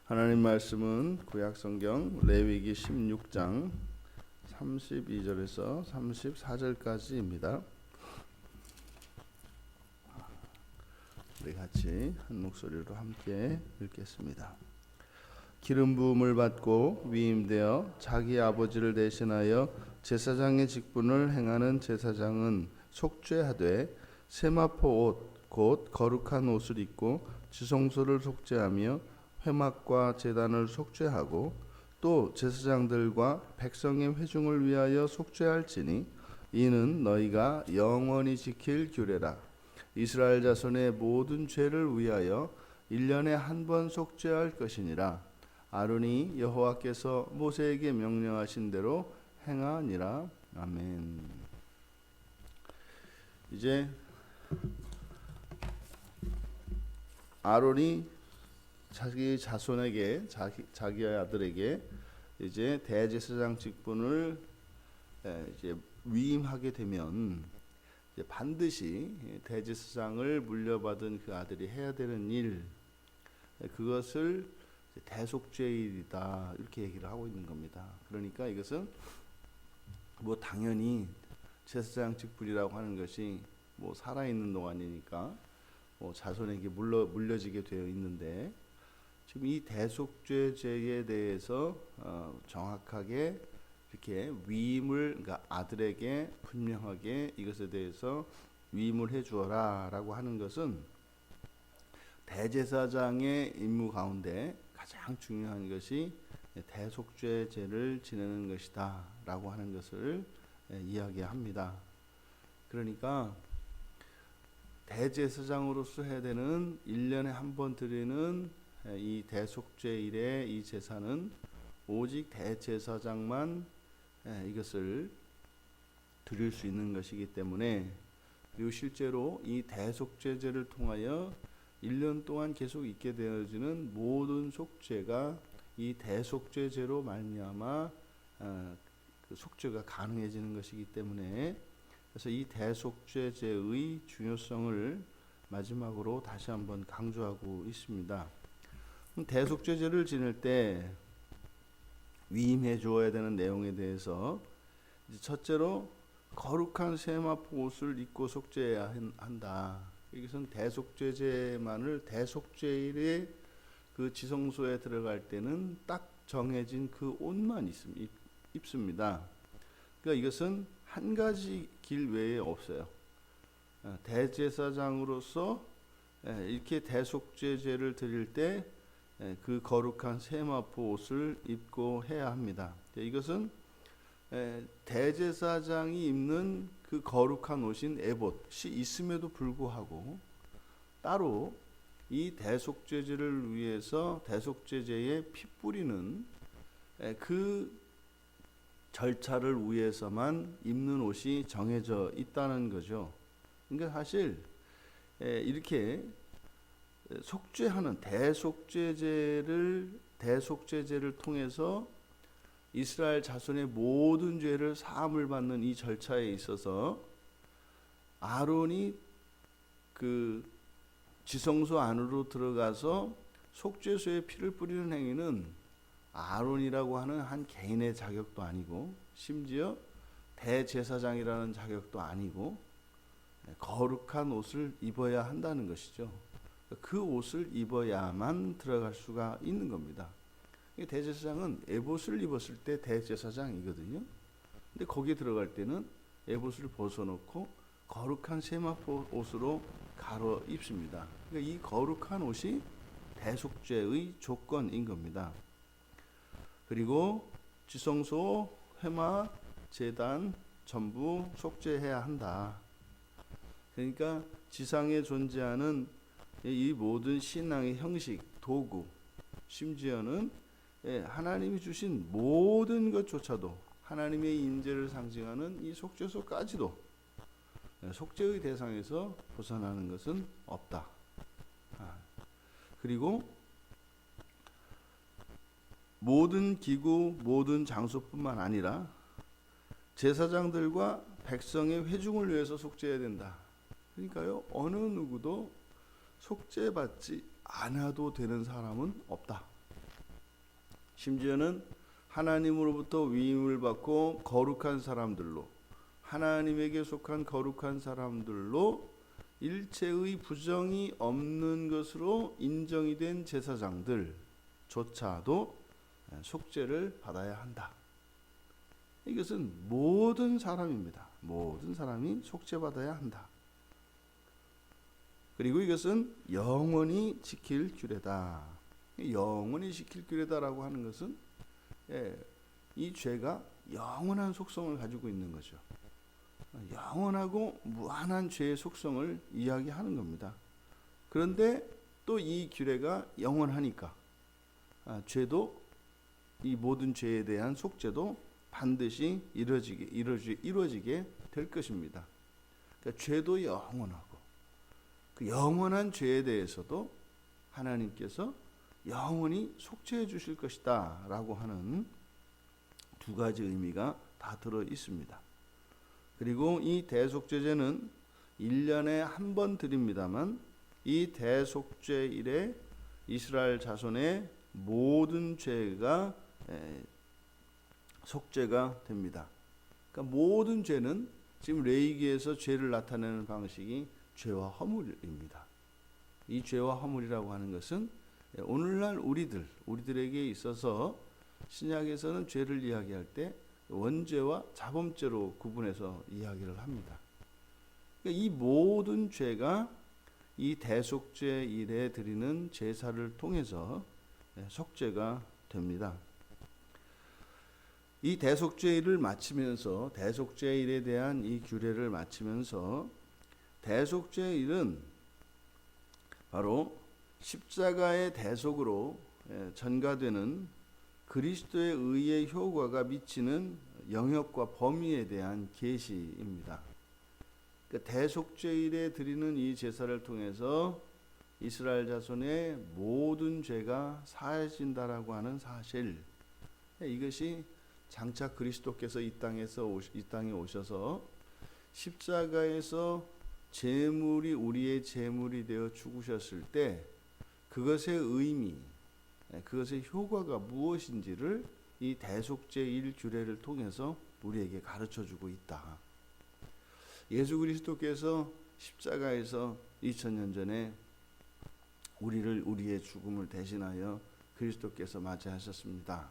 하나님 말씀은 구약성경 레위기 16장 32절에서 34절까지입니다. 우리 같이 한 목소리로 함께 읽겠습니다. 기름 부음을 받고 위임되어 자기 아버지를 대신하여 제사장의 직분을 행하는 제사장은 속죄하되 세마포 옷 곧 거룩한 옷을 입고 지성소를 속죄하며 회막과 제단을 속죄하고 또 제사장들과 백성의 회중을 위하여 속죄할지니 이는 너희가 영원히 지킬 규례라. 이스라엘 자손의 모든 죄를 위하여 1년에 한 번 속죄할 것이니라. 아론이 여호와께서 모세에게 명령하신 대로 행하니라. 아멘. 이제 아론이 자기 자손에게 자기 아들에게 이제 대제사장 직분을 이제 위임하게 되면 이제 반드시 대제사장을 물려받은 그 아들이 해야 되는 일, 그것을 대속죄일이다 이렇게 얘기를 하고 있는 겁니다. 그러니까 이것은 뭐 당연히 제사장 직분이라고 하는 것이 뭐 살아 있는 동안이니까 뭐 자손에게 물려지게 되어 있는데, 지금 이 대속죄제에 대해서 정확하게 이렇게 위임을, 그러니까 아들에게 분명하게 이것에 대해서 위임을 해주어라라고 하는 것은 대제사장의 임무 가운데 가장 중요한 것이 대속죄제를 지내는 것이다라고 하는 것을 이야기합니다. 그러니까 대제사장으로서 해야 되는 1년에 한 번 드리는 이 대속죄일의 이 제사는 오직 대제사장만 이것을 드릴 수 있는 것이기 때문에, 그리고 실제로 이 대속죄제를 통하여 1년 동안 계속 있게 되어지는 모든 속죄가 이 대속죄제로 말미암아 그 속죄가 가능해지는 것이기 때문에, 그래서 이 대속죄제의 중요성을 마지막으로 다시 한번 강조하고 있습니다. 대속죄제를 지낼 때 위임해 주어야 되는 내용에 대해서, 첫째로 거룩한 세마포 옷을 입고 속죄해야 한다. 이것은 대속죄제만을 대속죄일에 그 지성소에 들어갈 때는 딱 정해진 그 옷만 입습니다. 그러니까 이것은 한 가지 길 외에 없어요. 대제사장으로서 이렇게 대속죄제를 드릴 때 그 거룩한 세마포 옷을 입고 해야 합니다. 이것은 대제사장이 입는 그 거룩한 옷인 에봇이 있음에도 불구하고 따로 이 대속죄제를 위해서 대속죄제에 피 뿌리는 그 절차를 위해서만 입는 옷이 정해져 있다는 거죠. 그러니까 사실 이렇게 속죄하는 대속죄제를 통해서 이스라엘 자손의 모든 죄를 사함을 받는 이 절차에 있어서 아론이 그 지성소 안으로 들어가서 속죄소에 피를 뿌리는 행위는 아론이라고 하는 한 개인의 자격도 아니고, 심지어 대제사장이라는 자격도 아니고, 거룩한 옷을 입어야 한다는 것이죠. 그 옷을 입어야만 들어갈 수가 있는 겁니다. 대제사장은 에봇을 입었을 때 대제사장이거든요. 근데 거기에 들어갈 때는 에봇을 벗어놓고 거룩한 세마포 옷으로 갈아 입습니다. 그러니까 이 거룩한 옷이 대속죄의 조건인 겁니다. 그리고 지성소, 회막, 제단 전부 속죄해야 한다. 그러니까 지상에 존재하는 이 모든 신앙의 형식, 도구, 심지어는 하나님이 주신 모든 것조차도, 하나님의 인재를 상징하는 이 속죄소까지도 속죄의 대상에서 벗어나는 것은 없다. 그리고 모든 기구, 모든 장소뿐만 아니라 제사장들과 백성의 회중을 위해서 속죄해야 된다. 그러니까요, 어느 누구도 속죄받지 않아도 되는 사람은 없다. 심지어는 하나님으로부터 위임을 받고 거룩한 사람들로, 하나님에게 속한 거룩한 사람들로 일체의 부정이 없는 것으로 인정이 된 제사장들조차도 속죄를 받아야 한다. 이것은 모든 사람입니다. 모든 사람이 속죄받아야 한다. 그리고 이것은 영원히 지킬 규례다. 영원히 지킬 규례다라고 하는 것은 이 죄가 영원한 속성을 가지고 있는 거죠. 영원하고 무한한 죄의 속성을 이야기하는 겁니다. 그런데 또 이 규례가 영원하니까 죄도, 이 모든 죄에 대한 속죄도 반드시 이루어지게 될 것입니다. 그러니까 죄도 영원하고 그 영원한 죄에 대해서도 하나님께서 영원히 속죄해 주실 것이다 라고 하는 두 가지 의미가 다 들어 있습니다. 그리고 이 대속죄제는 1년에 한 번 드립니다만 이 대속죄일에 이스라엘 자손의 모든 죄가 속죄가 됩니다. 그러니까 모든 죄는 지금 레위기에서 죄를 나타내는 방식이 죄와 허물입니다. 이 죄와 허물이라고 하는 것은 오늘날 우리들에게 있어서 신약에서는 죄를 이야기할 때 원죄와 자범죄로 구분해서 이야기를 합니다. 그러니까 이 모든 죄가 이 대속죄일에 드리는 제사를 통해서 속죄가 됩니다. 이 대속죄일을 마치면서, 대속죄일에 대한 이 규례를 마치면서, 대속죄일은 바로 십자가의 대속으로 전가되는 그리스도의 의의 효과가 미치는 영역과 범위에 대한 계시입니다. 그러니까 대속죄일에 드리는 이 제사를 통해서 이스라엘 자손의 모든 죄가 사해진다라고 하는 사실, 이것이 장차 그리스도께서 이 땅에 오셔서 십자가에서 제물이 우리의 제물이 되어 죽으셨을 때 그것의 의미, 그것의 효과가 무엇인지를 이 대속죄일 규례를 통해서 우리에게 가르쳐주고 있다. 예수 그리스도께서 십자가에서 2000년 전에 우리의 죽음을 대신하여 그리스도께서 맞이하셨습니다.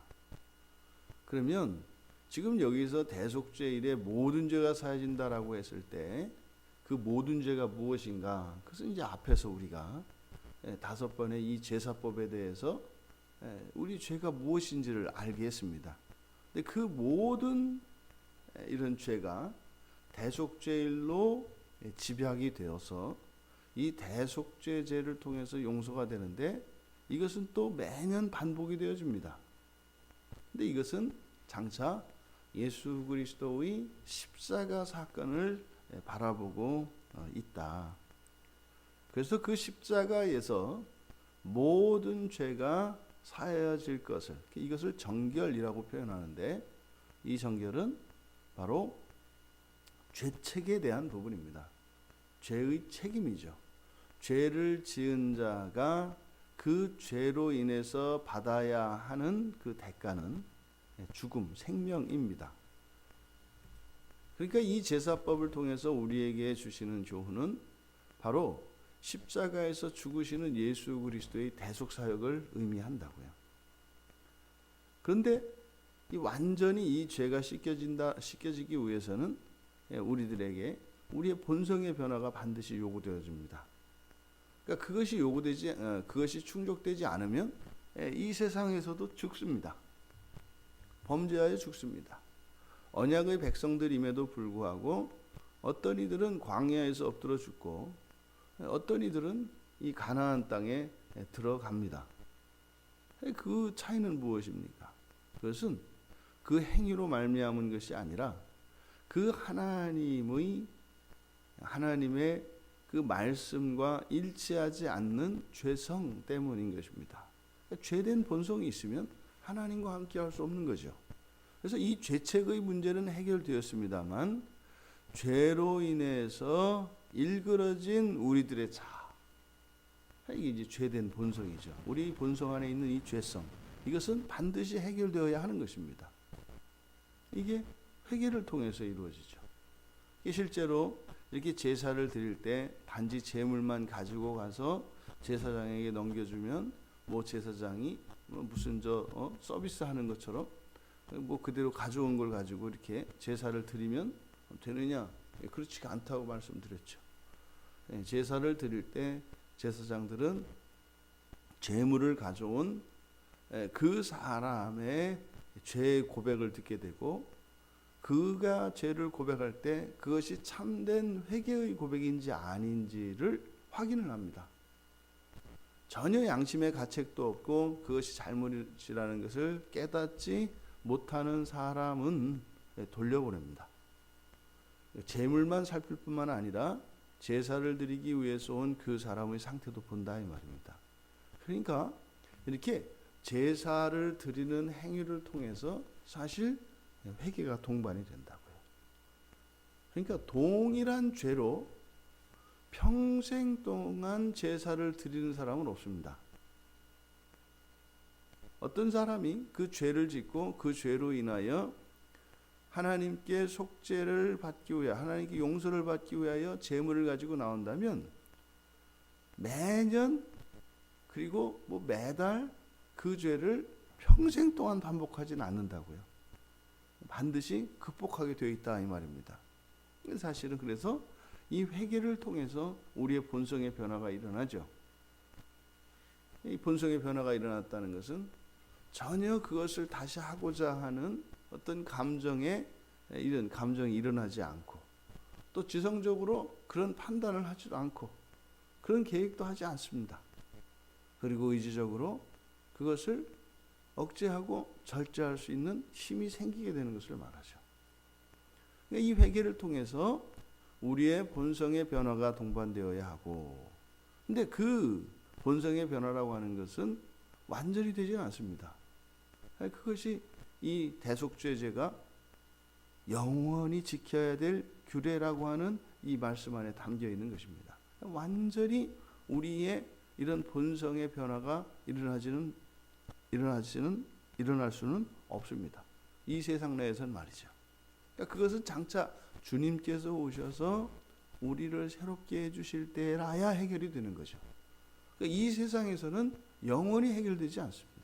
그러면 지금 여기서 대속죄일에 모든 죄가 사해진다라고 했을 때 그 모든 죄가 무엇인가? 그것은 이제 앞에서 우리가 5번의 이 제사법에 대해서 우리 죄가 무엇인지를 알게 했습니다. 근데 그 모든 이런 죄가 대속죄일로 집약이 되어서 이 대속죄제를 통해서 용서가 되는데 이것은 또 매년 반복이 되어집니다. 근데 이것은 장차 예수 그리스도의 십자가 사건을 바라보고 있다. 그래서 그 십자가에서 모든 죄가 사해질 것을, 이것을 정결이라고 표현하는데 이 정결은 바로 죄책에 대한 부분입니다. 죄의 책임이죠. 죄를 지은 자가 그 죄로 인해서 받아야 하는 그 대가는 죽음, 생명입니다. 그러니까 이 제사법을 통해서 우리에게 주시는 교훈은 바로 십자가에서 죽으시는 예수 그리스도의 대속 사역을 의미한다고요. 그런데 완전히 이 죄가 씻겨지기 위해서는 우리들에게 우리의 본성의 변화가 반드시 요구되어집니다. 그러니까 그것이 충족되지 않으면 이 세상에서도 죽습니다. 범죄하여 죽습니다. 언약의 백성들임에도 불구하고 어떤 이들은 광야에서 엎드려 죽고 어떤 이들은 이 가나안 땅에 들어갑니다. 그 차이는 무엇입니까? 그것은 그 행위로 말미암은 것이 아니라 그 하나님의 그 말씀과 일치하지 않는 죄성 때문인 것입니다. 죄된 본성이 있으면 하나님과 함께 할 수 없는 거죠. 그래서 이 죄책의 문제는 해결되었습니다만 죄로 인해서 일그러진 우리들의 자아, 이게 이제 죄된 본성이죠. 우리 본성 안에 있는 이 죄성, 이것은 반드시 해결되어야 하는 것입니다. 이게 회개를 통해서 이루어지죠. 이게 실제로 이렇게 제사를 드릴 때 단지 제물만 가지고 가서 제사장에게 넘겨주면 뭐 제사장이 무슨 서비스 하는 것처럼 뭐 그대로 가져온 걸 가지고 이렇게 제사를 드리면 되느냐? 그렇지가 않다고 말씀드렸죠. 제사를 드릴 때 제사장들은 제물을 가져온 그 사람의 죄 고백을 듣게 되고, 그가 죄를 고백할 때 그것이 참된 회개의 고백인지 아닌지를 확인을 합니다. 전혀 양심의 가책도 없고 그것이 잘못이라는 것을 깨닫지 못하는 사람은 돌려보냅니다. 제물만 살필 뿐만 아니라 제사를 드리기 위해서 온 그 사람의 상태도 본다 이 말입니다. 그러니까 이렇게 제사를 드리는 행위를 통해서 사실 회개가 동반이 된다고요. 그러니까 동일한 죄로 평생 동안 제사를 드리는 사람은 없습니다. 어떤 사람이 그 죄를 짓고 그 죄로 인하여 하나님께 속죄를 받기 위해, 하나님께 용서를 받기 위하여 제물을 가지고 나온다면 매년 그리고 뭐 매달 그 죄를 평생 동안 반복하지는 않는다고요. 반드시 극복하게 되어 있다 이 말입니다. 사실은 그래서 이 회개를 통해서 우리의 본성의 변화가 일어나죠. 이 본성의 변화가 일어났다는 것은 전혀 그것을 다시 하고자 하는 어떤 감정이 일어나지 않고, 또 지성적으로 그런 판단을 하지도 않고 그런 계획도 하지 않습니다. 그리고 의지적으로 그것을 억제하고 절제할 수 있는 힘이 생기게 되는 것을 말하죠. 이 회개를 통해서 우리의 본성의 변화가 동반되어야 하고, 근데 그 본성의 변화라고 하는 것은 완전히 되지는 않습니다. 그것이 이 대속죄제가 영원히 지켜야 될 규례라고 하는 이 말씀 안에 담겨 있는 것입니다. 완전히 우리의 이런 본성의 변화가 일어날 수는 없습니다. 이 세상 내에서는 말이죠. 그러니까 그것은 장차 주님께서 오셔서 우리를 새롭게 해주실 때라야 해결이 되는 거죠. 그러니까 이 세상에서는 영원히 해결되지 않습니다.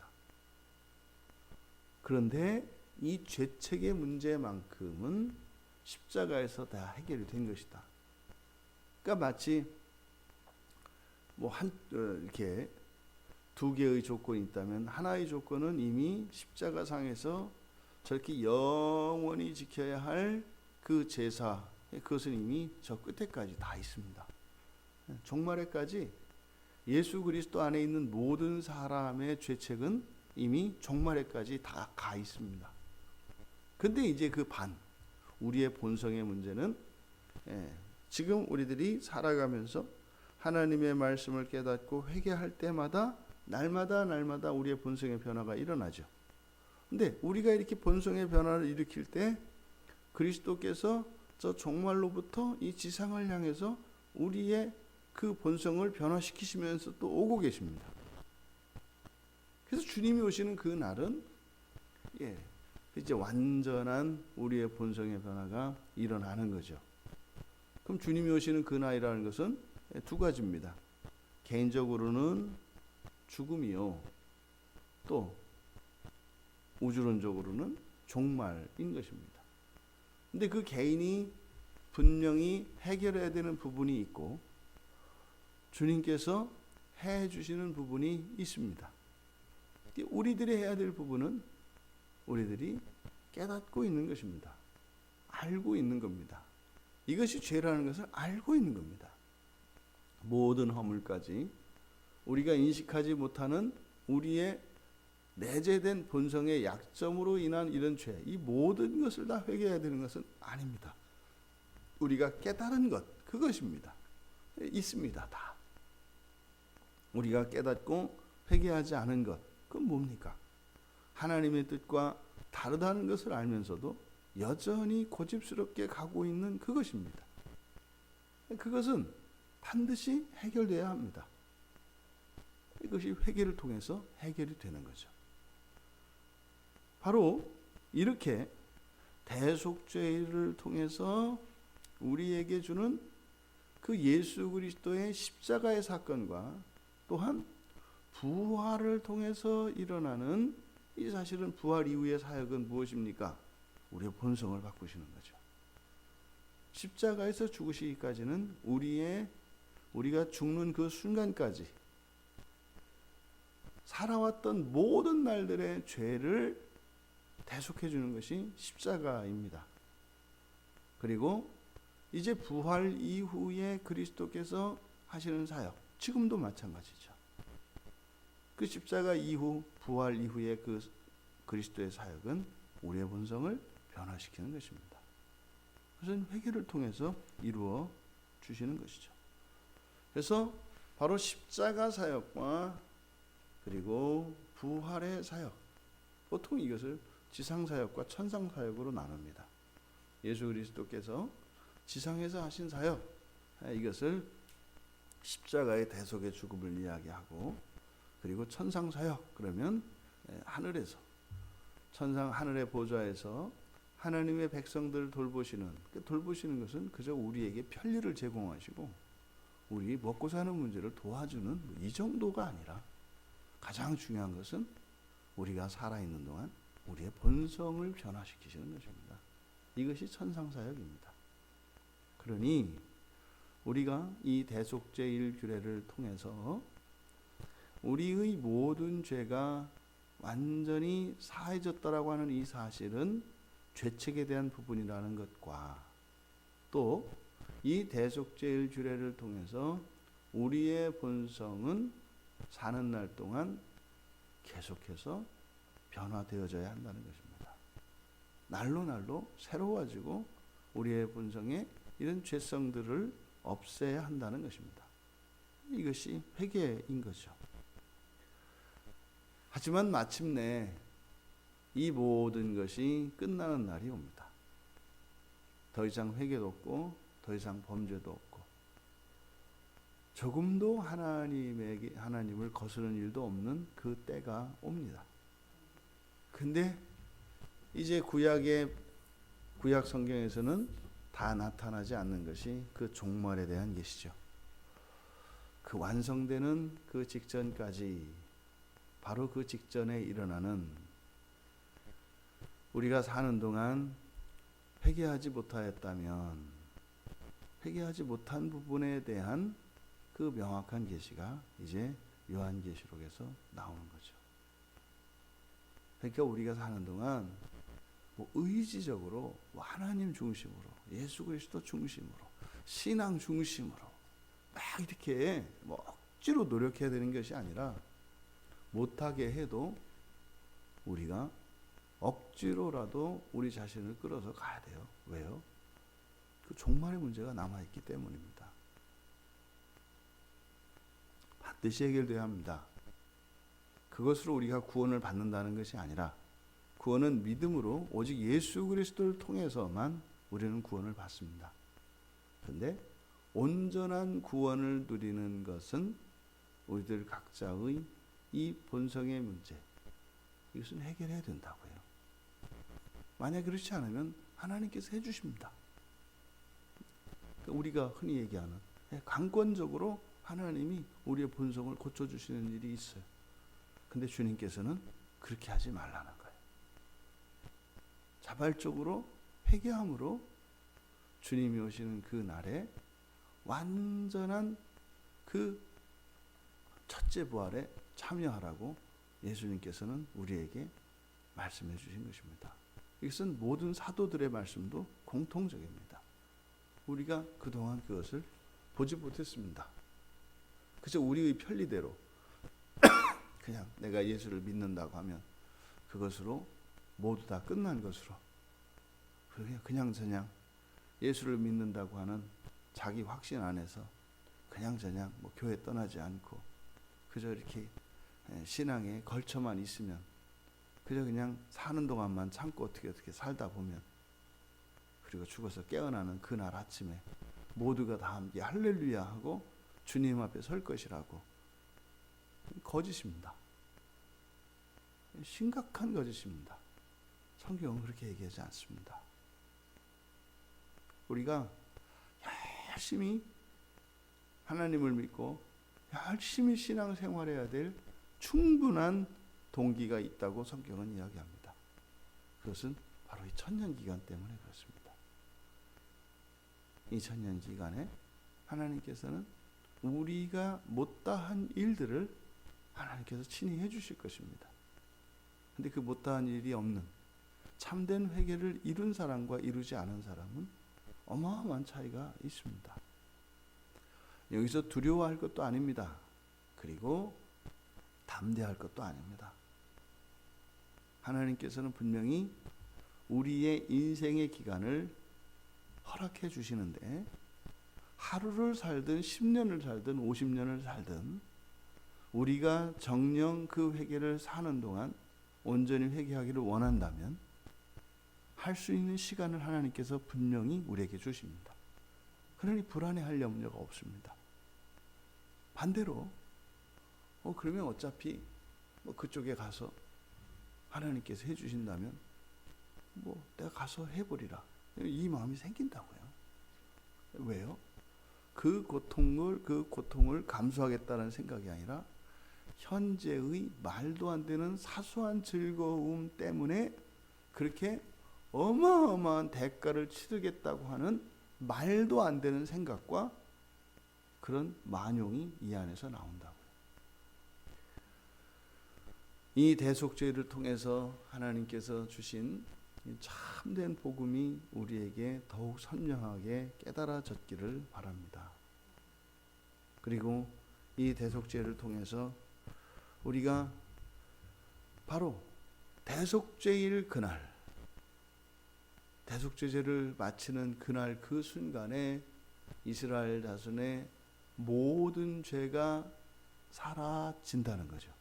그런데 이 죄책의 문제만큼은 십자가에서 다 해결이 된 것이다. 그러니까 마치 이렇게 두 개의 조건이 있다면, 하나의 조건은 이미 십자가상에서 저렇게 영원히 지켜야 할 그 제사, 그것은 이미 저 끝에까지 다 있습니다. 종말에까지 예수 그리스도 안에 있는 모든 사람의 죄책은 이미 종말에까지 다 가 있습니다. 근데 이제 그 우리의 본성의 문제는 지금 우리들이 살아가면서 하나님의 말씀을 깨닫고 회개할 때마다 날마다 우리의 본성의 변화가 일어나죠. 근데 우리가 이렇게 본성의 변화를 일으킬 때 그리스도께서 저 종말로부터 이 지상을 향해서 우리의 그 본성을 변화시키시면서 또 오고 계십니다. 그래서 주님이 오시는 그 날은 이제 완전한 우리의 본성의 변화가 일어나는 거죠. 그럼 주님이 오시는 그 날이라는 것은 두 가지입니다. 개인적으로는 죽음이요, 또 우주론적으로는 종말인 것입니다. 근데 그 개인이 분명히 해결해야 되는 부분이 있고 주님께서 해 주시는 부분이 있습니다. 우리들이 해야 될 부분은 우리들이 깨닫고 있는 것입니다. 알고 있는 겁니다. 이것이 죄라는 것을 알고 있는 겁니다. 모든 허물까지 우리가 인식하지 못하는 우리의 내재된 본성의 약점으로 인한 이런 죄, 이 모든 것을 다 회개해야 되는 것은 아닙니다. 우리가 깨달은 것, 그것입니다. 있습니다. 다. 우리가 깨닫고 회개하지 않은 것, 그건 뭡니까? 하나님의 뜻과 다르다는 것을 알면서도 여전히 고집스럽게 가고 있는 그것입니다. 그것은 반드시 해결돼야 합니다. 이것이 회개를 통해서 해결이 되는 거죠. 바로 이렇게 대속죄를 통해서 우리에게 주는 그 예수 그리스도의 십자가의 사건과 또한 부활을 통해서 일어나는 이 사실은 부활 이후의 사역은 무엇입니까? 우리의 본성을 바꾸시는 거죠. 십자가에서 죽으시기까지는 우리가 죽는 그 순간까지 살아왔던 모든 날들의 죄를 대속해 주는 것이 십자가입니다. 그리고 이제 부활 이후에 그리스도께서 하시는 사역, 지금도 마찬가지죠. 그 십자가 이후, 부활 이후의 그 그리스도의 사역은 우리의 본성을 변화시키는 것입니다. 그것은 회개를 통해서 이루어 주시는 것이죠. 그래서 바로 십자가 사역과 그리고 부활의 사역, 보통 이것을 지상 사역과 천상 사역으로 나눕니다. 예수 그리스도께서 지상에서 하신 사역, 이것을 십자가의 대속의 죽음을 이야기하고, 그리고 천상 사역, 그러면 하늘에서, 하늘의 보좌에서 하나님의 백성들을 돌보시는 것은 그저 우리에게 편리를 제공하시고 우리 먹고 사는 문제를 도와주는 이 정도가 아니라, 가장 중요한 것은 우리가 살아있는 동안 우리의 본성을 변화시키시는 것입니다. 이것이 천상사역입니다. 그러니 우리가 이 대속죄일 규례를 통해서 우리의 모든 죄가 완전히 사해졌다라고 하는 이 사실은 죄책에 대한 부분이라는 것과, 또 이 대속죄일 규례를 통해서 우리의 본성은 사는 날 동안 계속해서 변화되어져야 한다는 것입니다. 날로 새로워지고 우리의 본성에 이런 죄성들을 없애야 한다는 것입니다. 이것이 회개인 거죠. 하지만 마침내 이 모든 것이 끝나는 날이 옵니다. 더 이상 회개도 없고 더 이상 범죄도 없고 조금도 하나님을 거스르는 일도 없는 그 때가 옵니다. 근데 이제 구약 성경에서는 다 나타나지 않는 것이 그 종말에 대한 계시죠. 그 완성되는 그 직전까지, 바로 그 직전에 일어나는, 우리가 사는 동안 회개하지 못하였다면 회개하지 못한 부분에 대한 그 명확한 계시가 이제 요한계시록에서 나오는 거죠. 그러니까 우리가 사는 동안 의지적으로 하나님 중심으로, 예수 그리스도 중심으로, 신앙 중심으로 막 이렇게 억지로 노력해야 되는 것이 아니라, 못하게 해도 우리가 억지로라도 우리 자신을 끌어서 가야 돼요. 왜요? 그 종말의 문제가 남아있기 때문입니다. 반드시 해결돼야 합니다. 그것으로 우리가 구원을 받는다는 것이 아니라, 구원은 믿음으로 오직 예수 그리스도를 통해서만 우리는 구원을 받습니다. 그런데 온전한 구원을 누리는 것은 우리들 각자의 이 본성의 문제, 이것은 해결해야 된다고요. 만약 그렇지 않으면 하나님께서 해주십니다. 우리가 흔히 얘기하는 강권적으로 하나님이 우리의 본성을 고쳐주시는 일이 있어요. 근데 주님께서는 그렇게 하지 말라는 거예요. 자발적으로 회개함으로 주님이 오시는 그 날에 완전한 그 첫째 부활에 참여하라고 예수님께서는 우리에게 말씀해 주신 것입니다. 이것은 모든 사도들의 말씀도 공통적입니다. 우리가 그동안 그것을 보지 못했습니다. 그저 우리의 편리대로 그냥 내가 예수를 믿는다고 하면 그것으로 모두 다 끝난 것으로, 그냥 예수를 믿는다고 하는 자기 확신 안에서 그냥 교회 떠나지 않고 그저 이렇게 신앙에 걸쳐만 있으면, 그저 그냥 사는 동안만 참고 어떻게 살다 보면, 그리고 죽어서 깨어나는 그날 아침에 모두가 다 함께 할렐루야 하고 주님 앞에 설 것이라고. 거짓입니다. 심각한 거짓입니다. 성경은 그렇게 얘기하지 않습니다. 우리가 열심히 하나님을 믿고 열심히 신앙생활해야 될 충분한 동기가 있다고 성경은 이야기합니다. 그것은 바로 이 천년기간 때문에 그렇습니다. 이 천년기간에 하나님께서는 우리가 못다한 일들을 하나님께서 친히 해주실 것입니다. 근데 그 못다한 일이 없는 참된 회개를 이룬 사람과 이루지 않은 사람은 어마어마한 차이가 있습니다. 여기서 두려워할 것도 아닙니다. 그리고 담대할 것도 아닙니다. 하나님께서는 분명히 우리의 인생의 기간을 허락해 주시는데 하루를 살든 10년을 살든 50년을 살든 우리가 정녕 그 회개를 사는 동안 온전히 회개하기를 원한다면 할 수 있는 시간을 하나님께서 분명히 우리에게 주십니다. 그러니 불안해할 염려가 없습니다. 반대로 그러면 어차피 그쪽에 가서 하나님께서 해주신다면 내가 가서 해보리라 이 마음이 생긴다고요. 왜요? 그 고통을 감수하겠다는 생각이 아니라 현재의 말도 안 되는 사소한 즐거움 때문에 그렇게 어마어마한 대가를 치르겠다고 하는 말도 안 되는 생각과 그런 만용이 이 안에서 나온다고요. 이 대속죄를 통해서 하나님께서 주신 참된 복음이 우리에게 더욱 선명하게 깨달아졌기를 바랍니다. 그리고 이 대속죄를 통해서 우리가 바로 대속죄일 그날, 대속죄제를 마치는 그날 그 순간에 이스라엘 자손의 모든 죄가 사라진다는 거죠.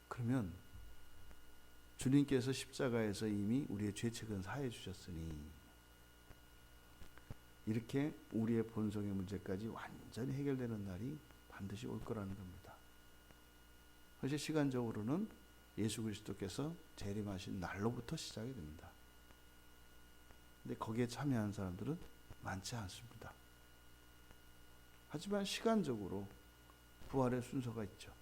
그러면 주님께서 십자가에서 이미 우리의 죄책은 사해 주셨으니 이렇게 우리의 본성의 문제까지 완전히 해결되는 날이 반드시 올 거라는 겁니다. 사실 시간적으로는 예수 그리스도께서 재림하신 날로부터 시작이 됩니다. 근데 거기에 참여한 사람들은 많지 않습니다. 하지만 시간적으로 부활의 순서가 있죠.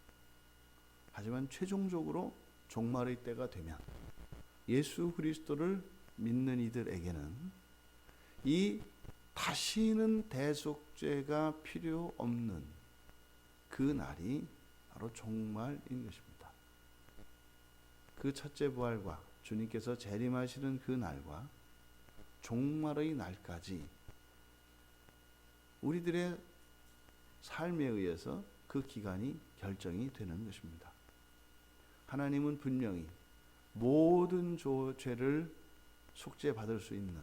하지만 최종적으로 종말의 때가 되면 예수 그리스도를 믿는 이들에게는 이 다시는 대속죄가 필요 없는 그 날이 바로 종말인 것입니다. 그 첫째 부활과 주님께서 재림하시는 그 날과 종말의 날까지 우리들의 삶에 의해서 그 기간이 결정이 되는 것입니다. 하나님은 분명히 모든 죄를 속죄받을 수 있는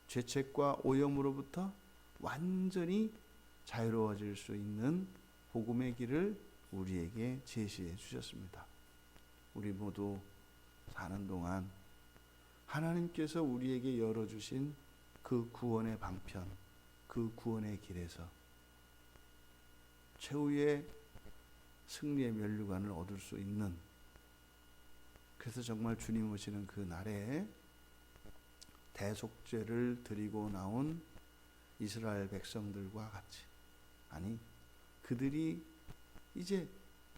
죄책과 오염으로부터 완전히 자유로워질 수 있는 복음의 길을 우리에게 제시해 주셨습니다. 우리 모두 사는 동안 하나님께서 우리에게 열어주신 그 구원의 방편, 그 구원의 길에서 최후의 승리의 면류관을 얻을 수 있는, 그래서 정말 주님 오시는 그 날에 대속죄를 드리고 나온 이스라엘 백성들과 같이, 아니 그들이 이제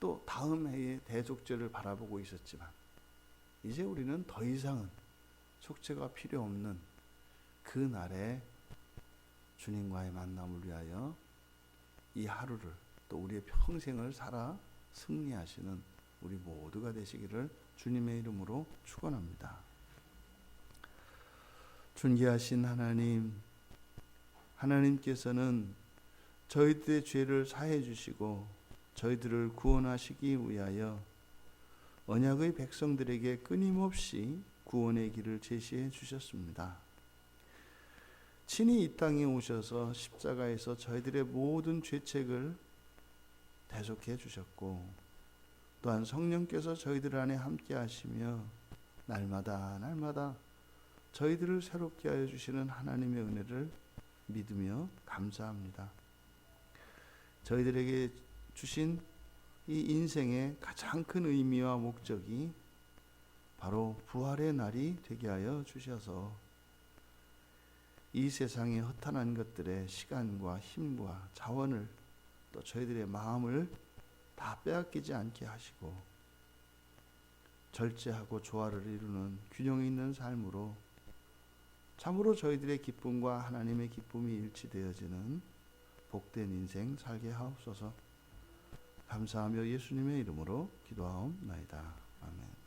또 다음 해에 대속죄를 바라보고 있었지만 이제 우리는 더 이상은 속죄가 필요 없는 그 날에 주님과의 만남을 위하여 이 하루를 또 우리의 평생을 살아 승리하시는 우리 모두가 되시기를 주님의 이름으로 축원합니다. 존귀하신 하나님, 하나님께서는 저희들의 죄를 사해 주시고 저희들을 구원하시기 위하여 언약의 백성들에게 끊임없이 구원의 길을 제시해 주셨습니다. 친히 이 땅에 오셔서 십자가에서 저희들의 모든 죄책을 대속해 주셨고, 또한 성령께서 저희들 안에 함께 하시며 날마다 저희들을 새롭게 하여 주시는 하나님의 은혜를 믿으며 감사합니다. 저희들에게 주신 이 인생의 가장 큰 의미와 목적이 바로 부활의 날이 되게 하여 주셔서 이 세상의 허탄한 것들의 시간과 힘과 자원을 또 저희들의 마음을 다 빼앗기지 않게 하시고 절제하고 조화를 이루는 균형 있는 삶으로 참으로 저희들의 기쁨과 하나님의 기쁨이 일치되어지는 복된 인생 살게 하옵소서. 감사하며 예수님의 이름으로 기도하옵나이다. 아멘.